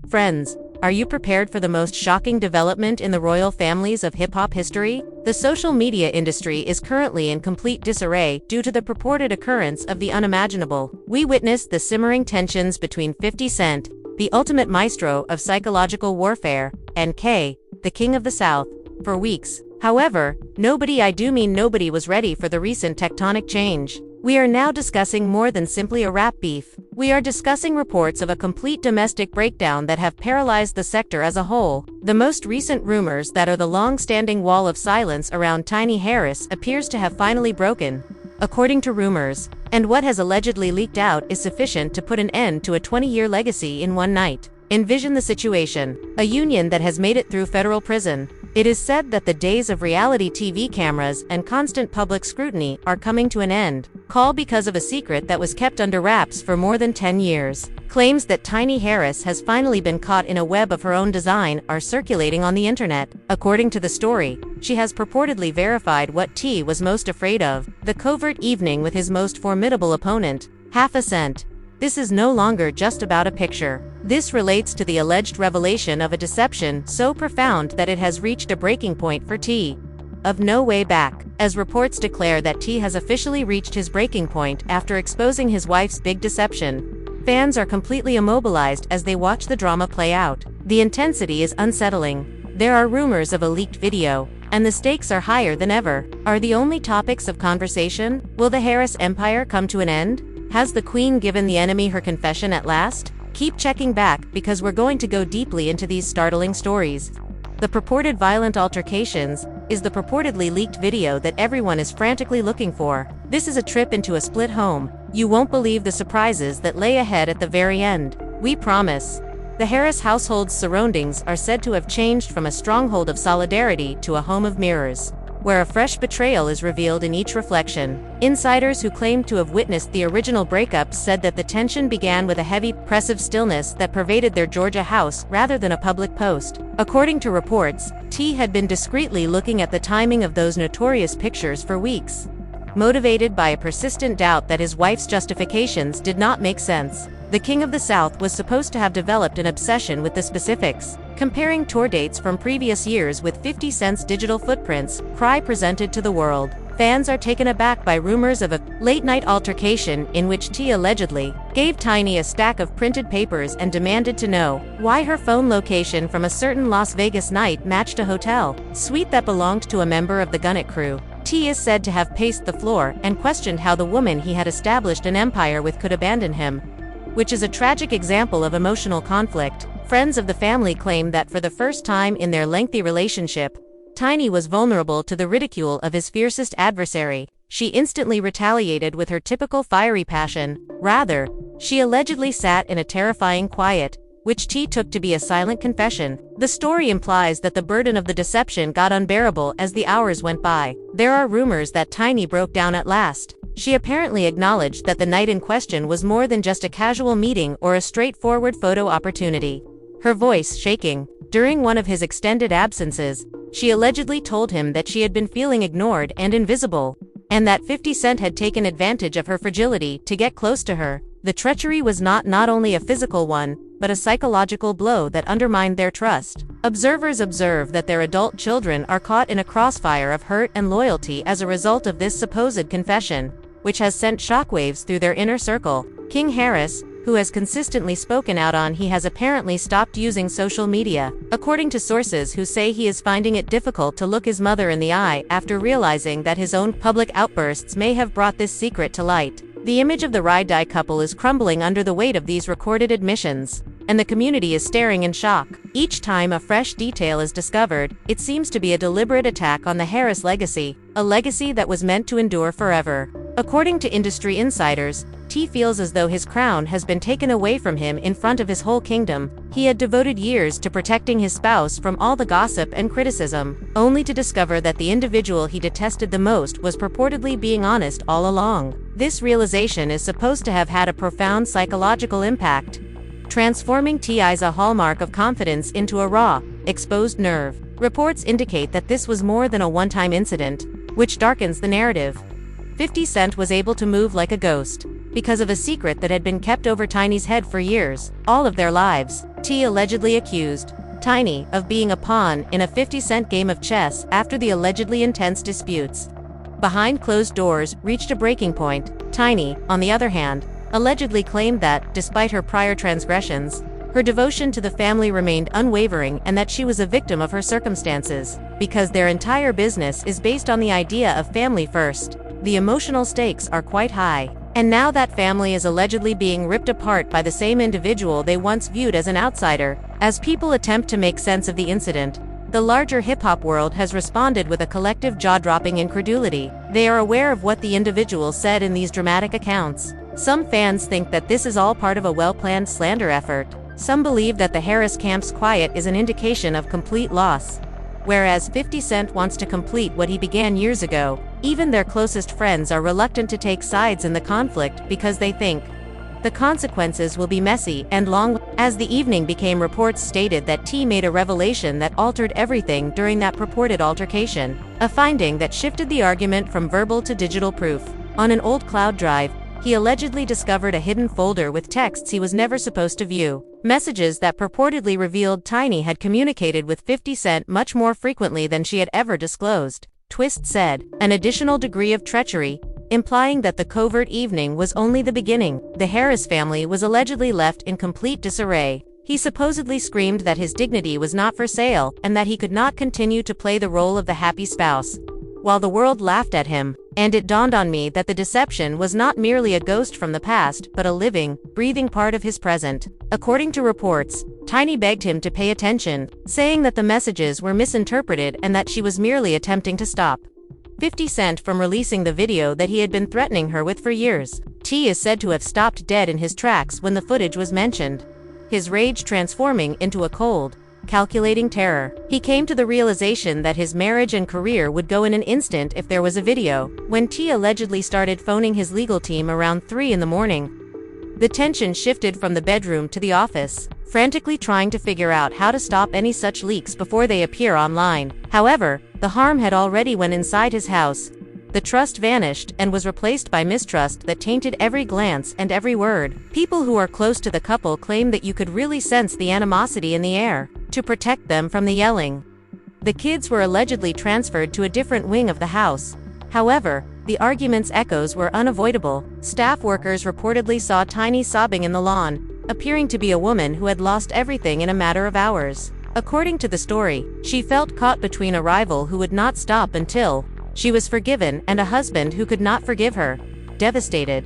Friends, are you prepared for the most shocking development in the royal families of hip-hop history? The social media industry is currently in complete disarray due to the purported occurrence of the unimaginable. We witnessed the simmering tensions between 50 Cent, the ultimate maestro of psychological warfare, and K, the king of the South, for weeks. However, nobody was ready for the recent tectonic change. We are now discussing more than simply a rap beef. We are discussing reports of a complete domestic breakdown that have paralyzed the sector as a whole. The most recent rumors that are the long-standing wall of silence around Tiny Harris appears to have finally broken. According to rumors, and what has allegedly leaked out is sufficient to put an end to a 20-year legacy in one night. Envision the situation: a union that has made it through federal prison. It is said that the days of reality TV cameras and constant public scrutiny are coming to an end. Call because of a secret that was kept under wraps for more than 10 years. Claims that Tiny Harris has finally been caught in a web of her own design are circulating on the internet. According to the story, she has purportedly verified what T was most afraid of: the covert evening with his most formidable opponent, 50 Cent. This is no longer just about a picture. This relates to the alleged revelation of a deception so profound that it has reached a breaking point for T. Of no way back, as reports declare that T has officially reached his breaking point after exposing his wife's big deception. Fans are completely immobilized as they watch the drama play out. The intensity is unsettling. There are rumors of a leaked video, and the stakes are higher than ever. Are the only topics of conversation? Will the Harris empire come to an end? Has the Queen given the enemy her confession at last? Keep checking back because we're going to go deeply into these startling stories. The purported violent altercations is the purportedly leaked video that everyone is frantically looking for. This is a trip into a split home. You won't believe the surprises that lay ahead at the very end. We promise. The Harris household's surroundings are said to have changed from a stronghold of solidarity to a home of mirrors, where a fresh betrayal is revealed in each reflection. Insiders who claimed to have witnessed the original breakup said that the tension began with a heavy, oppressive stillness that pervaded their Georgia house rather than a public post. According to reports, T had been discreetly looking at the timing of those notorious pictures for weeks, motivated by a persistent doubt that his wife's justifications did not make sense. The King of the South was supposed to have developed an obsession with the specifics, comparing tour dates from previous years with 50 Cent's digital footprints. Cry presented to the world. Fans are taken aback by rumors of a late-night altercation in which T allegedly gave Tiny a stack of printed papers and demanded to know why her phone location from a certain Las Vegas night matched a hotel suite that belonged to a member of the Gunnet crew. T is said to have paced the floor and questioned how the woman he had established an empire with could abandon him, which is a tragic example of emotional conflict. Friends of the family claim that for the first time in their lengthy relationship, Tiny was vulnerable to the ridicule of his fiercest adversary. She instantly retaliated with her typical fiery passion. Rather, she allegedly sat in a terrifying quiet, which T took to be a silent confession. The story implies that the burden of the deception got unbearable as the hours went by. There are rumors that Tiny broke down at last. She apparently acknowledged that the night in question was more than just a casual meeting or a straightforward photo opportunity. Her voice shaking during one of his extended absences, she allegedly told him that she had been feeling ignored and invisible, and that 50 Cent had taken advantage of her fragility to get close to her. The treachery was not only a physical one, but a psychological blow that undermined their trust. Observers observe that their adult children are caught in a crossfire of hurt and loyalty as a result of this supposed confession, which has sent shockwaves through their inner circle. King Harris, who has consistently spoken out on he has apparently stopped using social media, according to sources who say he is finding it difficult to look his mother in the eye after realizing that his own public outbursts may have brought this secret to light. The image of the ride-die couple is crumbling under the weight of these recorded admissions, and the community is staring in shock. Each time a fresh detail is discovered, it seems to be a deliberate attack on the Harris legacy, a legacy that was meant to endure forever. According to industry insiders, T feels as though his crown has been taken away from him in front of his whole kingdom. He had devoted years to protecting his spouse from all the gossip and criticism, only to discover that the individual he detested the most was purportedly being honest all along. This realization is supposed to have had a profound psychological impact, transforming T.I.'s a hallmark of confidence into a raw, exposed nerve. Reports indicate that this was more than a one-time incident, which darkens the narrative. 50 Cent was able to move like a ghost because of a secret that had been kept over Tiny's head for years, all of their lives. T allegedly accused Tiny of being a pawn in a 50 Cent game of chess after the allegedly intense disputes behind closed doors reached a breaking point. Tiny, on the other hand, allegedly claimed that, despite her prior transgressions, her devotion to the family remained unwavering and that she was a victim of her circumstances. Because their entire business is based on the idea of family first, the emotional stakes are quite high. And now that family is allegedly being ripped apart by the same individual they once viewed as an outsider. As people attempt to make sense of the incident, the larger hip-hop world has responded with a collective jaw-dropping incredulity. They are aware of what the individual said in these dramatic accounts. Some fans think that this is all part of a well-planned slander effort. Some believe that the Harris camp's quiet is an indication of complete loss. Whereas 50 Cent wants to complete what he began years ago, even their closest friends are reluctant to take sides in the conflict because they think the consequences will be messy and long. As the evening became, reports stated that T made a revelation that altered everything during that purported altercation, a finding that shifted the argument from verbal to digital proof. On an old cloud drive, he allegedly discovered a hidden folder with texts he was never supposed to view. Messages that purportedly revealed Tiny had communicated with 50 Cent much more frequently than she had ever disclosed. Twist said, an additional degree of treachery, implying that the covert evening was only the beginning. The Harris family was allegedly left in complete disarray. He supposedly screamed that his dignity was not for sale and that he could not continue to play the role of the happy spouse, while the world laughed at him. And it dawned on me that the deception was not merely a ghost from the past, but a living, breathing part of his present. According to reports, Tiny begged him to pay attention, saying that the messages were misinterpreted and that she was merely attempting to stop 50 Cent from releasing the video that he had been threatening her with for years. T is said to have stopped dead in his tracks when the footage was mentioned, his rage transforming into a cold, calculating terror. He came to the realization that his marriage and career would go in an instant if there was a video. When T allegedly started phoning his legal team around 3 in the morning, the tension shifted from the bedroom to the office, frantically trying to figure out how to stop any such leaks before they appear online. However, the harm had already went inside his house. The trust vanished and was replaced by mistrust that tainted every glance and every word. People who are close to the couple claim that you could really sense the animosity in the air. To protect them from the yelling, the kids were allegedly transferred to a different wing of the house. However, the argument's echoes were unavoidable. Staff workers reportedly saw Tiny sobbing in the lawn, appearing to be a woman who had lost everything in a matter of hours. According to the story, she felt caught between a rival who would not stop until she was forgiven and a husband who could not forgive her. Devastated.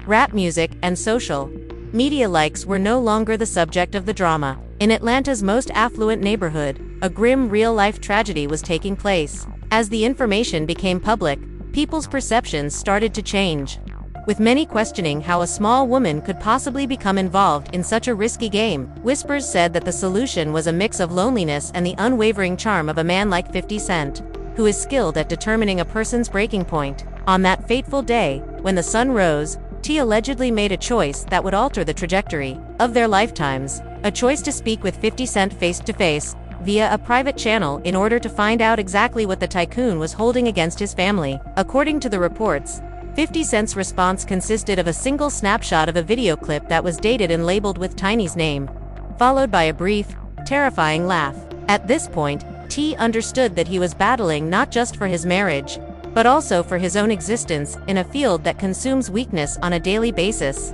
Rap music and social media likes were no longer the subject of the drama. In Atlanta's most affluent neighborhood, a grim real-life tragedy was taking place. As the information became public, people's perceptions started to change, with many questioning how a small woman could possibly become involved in such a risky game. Whispers said that the solution was a mix of loneliness and the unwavering charm of a man like 50 Cent, who is skilled at determining a person's breaking point. On that fateful day, when the sun rose, T allegedly made a choice that would alter the trajectory of their lifetimes, a choice to speak with 50 Cent face-to-face, via a private channel in order to find out exactly what the tycoon was holding against his family. According to the reports, 50 Cent's response consisted of a single snapshot of a video clip that was dated and labeled with Tiny's name, followed by a brief, terrifying laugh. At this point, T understood that he was battling not just for his marriage, but also for his own existence in a field that consumes weakness on a daily basis.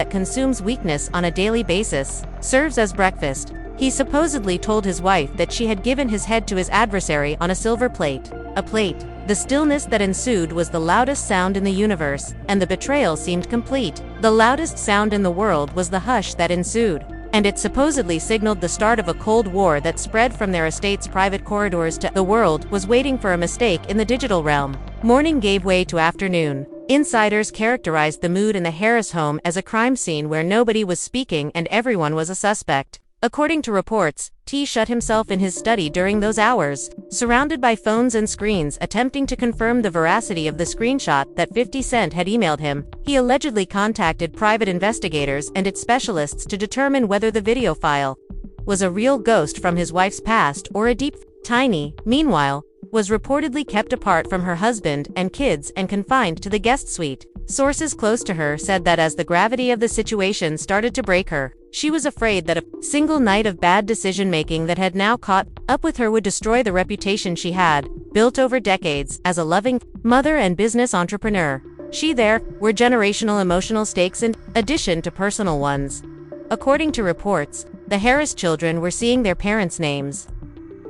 Serves as breakfast. He supposedly told his wife that she had given his head to his adversary on a silver plate. A plate. The stillness that ensued was the loudest sound in the universe, and the betrayal seemed complete. The loudest sound in the world was the hush that ensued, and it supposedly signaled the start of a cold war that spread from their estate's private corridors to the world was waiting for a mistake in the digital realm. Morning gave way to afternoon. Insiders characterized the mood in the Harris home as a crime scene where nobody was speaking and everyone was a suspect. According to reports, T shut himself in his study during those hours, surrounded by phones and screens, attempting to confirm the veracity of the screenshot that 50 Cent had emailed him. He allegedly contacted private investigators and its specialists to determine whether the video file was a real ghost from his wife's past or a deep. Tiny, meanwhile, was reportedly kept apart from her husband and kids and confined to the guest suite. Sources close to her said that as the gravity of the situation started to break her, she was afraid that a single night of bad decision-making that had now caught up with her would destroy the reputation she had built over decades as a loving mother and business entrepreneur. There were generational emotional stakes in addition to personal ones. According to reports, the Harris children were seeing their parents' names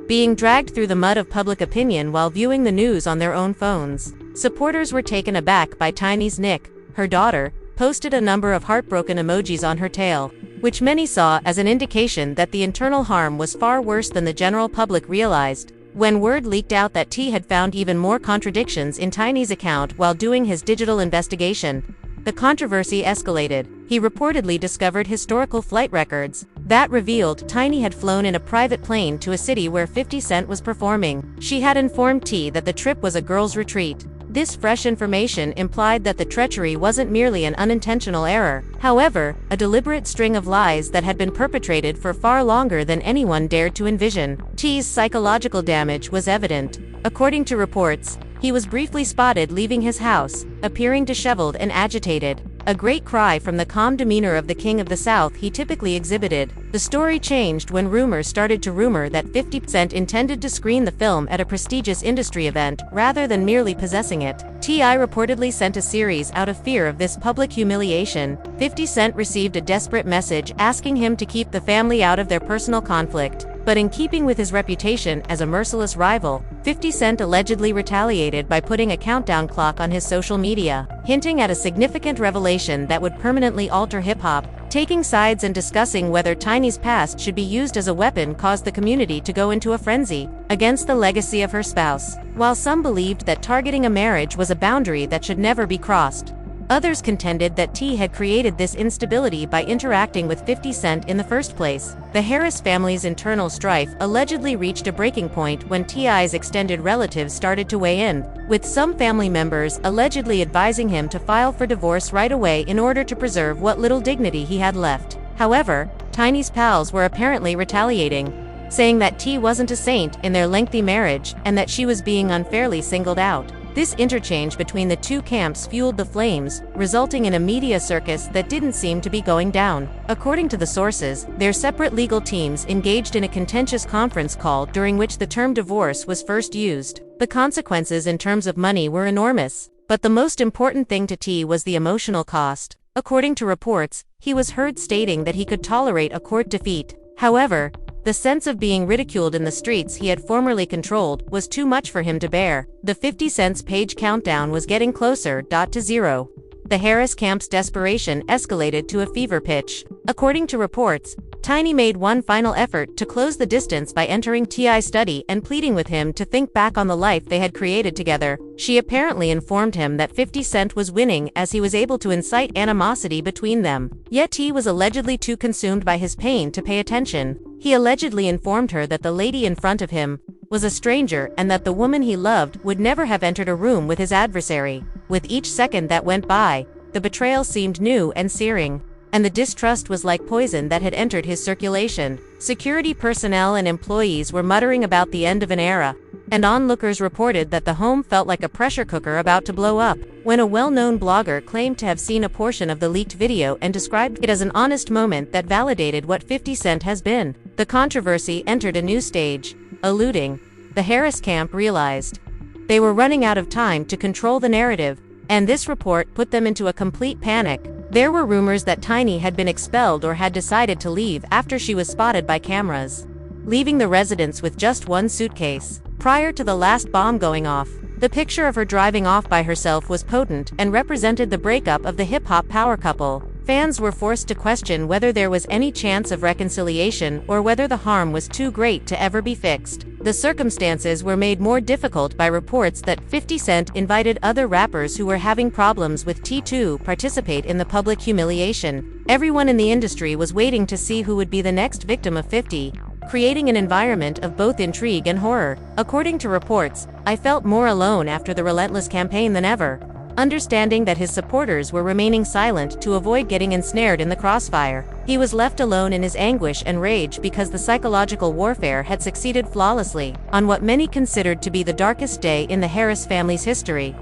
being dragged through the mud of public opinion while viewing the news on their own phones. Supporters were taken aback by Tiny's Nick, her daughter, posted a number of heartbroken emojis on her tail, which many saw as an indication that the internal harm was far worse than the general public realized. When word leaked out that T had found even more contradictions in Tiny's account while doing his digital investigation, the controversy escalated. He reportedly discovered historical flight records that revealed Tiny had flown in a private plane to a city where 50 Cent was performing. She had informed T that the trip was a girls' retreat. This fresh information implied that the treachery wasn't merely an unintentional error, however, a deliberate string of lies that had been perpetrated for far longer than anyone dared to envision. T's psychological damage was evident. According to reports, he was briefly spotted leaving his house, appearing disheveled and agitated, a great cry from the calm demeanor of the King of the South he typically exhibited. The story changed when rumors started to rumor that 50 Cent intended to screen the film at a prestigious industry event rather than merely possessing it. T.I. reportedly sent a series out of fear of this public humiliation. 50 Cent received a desperate message asking him to keep the family out of their personal conflict. But in keeping with his reputation as a merciless rival, 50 Cent allegedly retaliated by putting a countdown clock on his social media, hinting at a significant revelation that would permanently alter hip-hop. Taking sides and discussing whether Tiny's past should be used as a weapon caused the community to go into a frenzy against the legacy of her spouse. While some believed that targeting a marriage was a boundary that should never be crossed, others contended that T had created this instability by interacting with 50 Cent in the first place. The Harris family's internal strife allegedly reached a breaking point when T.I.'s extended relatives started to weigh in, with some family members allegedly advising him to file for divorce right away in order to preserve what little dignity he had left. However, Tiny's pals were apparently retaliating, saying that T wasn't a saint in their lengthy marriage and that she was being unfairly singled out. This interchange between the two camps fueled the flames, resulting in a media circus that didn't seem to be going down. According to the sources, their separate legal teams engaged in a contentious conference call during which the term divorce was first used. The consequences in terms of money were enormous, but the most important thing to T was the emotional cost. According to reports, he was heard stating that he could tolerate a court defeat. However, the sense of being ridiculed in the streets he had formerly controlled was too much for him to bear. The 50 Cent's page countdown was getting closer to zero. The Harris camp's desperation escalated to a fever pitch. According to reports, Tiny made one final effort to close the distance by entering T.I.'s study and pleading with him to think back on the life they had created together. She apparently informed him that 50 Cent was winning as he was able to incite animosity between them. Yet T was allegedly too consumed by his pain to pay attention. He allegedly informed her that the lady in front of him was a stranger and that the woman he loved would never have entered a room with his adversary. With each second that went by, the betrayal seemed new and searing, and the distrust was like poison that had entered his circulation. Security personnel and employees were muttering about the end of an era, and onlookers reported that the home felt like a pressure cooker about to blow up. When a well-known blogger claimed to have seen a portion of the leaked video and described it as an honest moment that validated what 50 Cent has been, the controversy entered a new stage. Alluding, the Harris camp realized they were running out of time to control the narrative, and this report put them into a complete panic. There were rumors that Tiny had been expelled or had decided to leave after she was spotted by cameras, leaving the residence with just one suitcase. Prior to the last bomb going off, the picture of her driving off by herself was potent and represented the breakup of the hip-hop power couple. Fans were forced to question whether there was any chance of reconciliation or whether the harm was too great to ever be fixed. The circumstances were made more difficult by reports that 50 Cent invited other rappers who were having problems with T to participate in the public humiliation. Everyone in the industry was waiting to see who would be the next victim of 50, creating an environment of both intrigue and horror. According to reports, I felt more alone after the relentless campaign than ever, understanding that his supporters were remaining silent to avoid getting ensnared in the crossfire. He was left alone in his anguish and rage because the psychological warfare had succeeded flawlessly on what many considered to be the darkest day in the Harris family's history.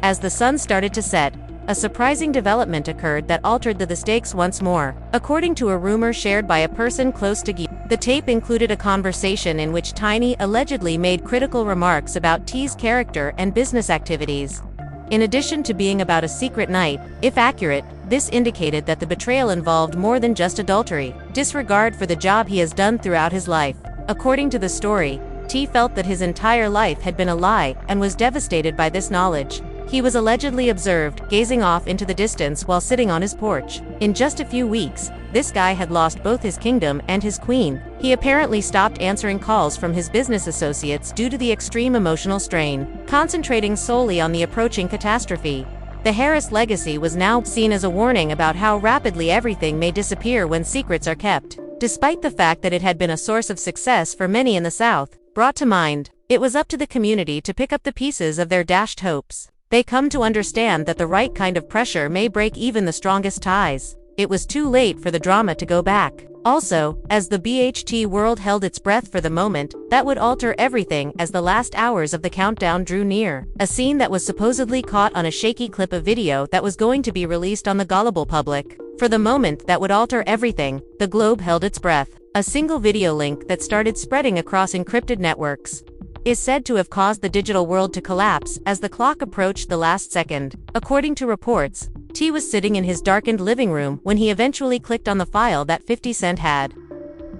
As the sun started to set, a surprising development occurred that altered the stakes once more. According to a rumor shared by a person close to Guy, the tape included a conversation in which Tiny allegedly made critical remarks about T's character and business activities. In addition to being about a secret night, if accurate, this indicated that the betrayal involved more than just adultery, disregard for the job he has done throughout his life. According to the story, T felt that his entire life had been a lie and was devastated by this knowledge. He was allegedly observed gazing off into the distance while sitting on his porch. In just a few weeks, this guy had lost both his kingdom and his queen. He apparently stopped answering calls from his business associates due to the extreme emotional strain, concentrating solely on the approaching catastrophe. The Harris legacy was now seen as a warning about how rapidly everything may disappear when secrets are kept. Despite the fact that it had been a source of success for many in the South, brought to mind, it was up to the community to pick up the pieces of their dashed hopes. They come to understand that the right kind of pressure may break even the strongest ties. It was too late for the drama to go back. Also, as the BHT world held its breath for the moment that would alter everything as the last hours of the countdown drew near, a scene that was supposedly caught on a shaky clip of video that was going to be released on the gullible public. For the moment that would alter everything, the globe held its breath. A single video link that started spreading across encrypted networks is said to have caused the digital world to collapse as the clock approached the last second. According to reports, T was sitting in his darkened living room when he eventually clicked on the file that 50 Cent had.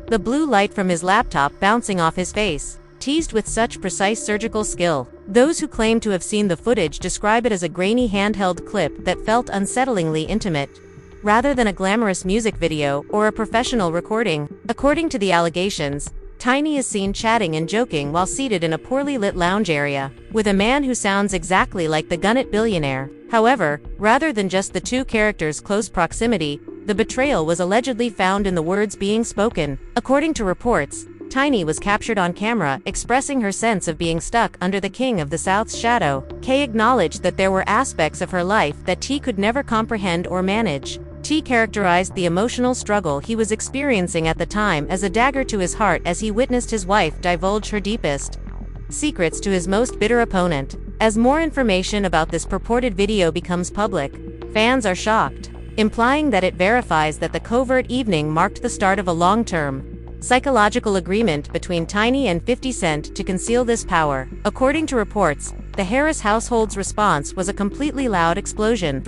The blue light from his laptop bouncing off his face, teased with such precise surgical skill. Those who claim to have seen the footage describe it as a grainy handheld clip that felt unsettlingly intimate, rather than a glamorous music video or a professional recording. According to the allegations, Tiny is seen chatting and joking while seated in a poorly lit lounge area with a man who sounds exactly like the Gunnet billionaire. However, rather than just the two characters' close proximity, the betrayal was allegedly found in the words being spoken. According to reports, Tiny was captured on camera expressing her sense of being stuck under the king of the South's shadow. Kay acknowledged that there were aspects of her life that T could never comprehend or manage. T characterized the emotional struggle he was experiencing at the time as a dagger to his heart as he witnessed his wife divulge her deepest secrets to his most bitter opponent. As more information about this purported video becomes public, fans are shocked, implying that it verifies that the covert evening marked the start of a long-term psychological agreement between Tiny and 50 Cent to conceal this power. According to reports, the Harris household's response was a completely loud explosion.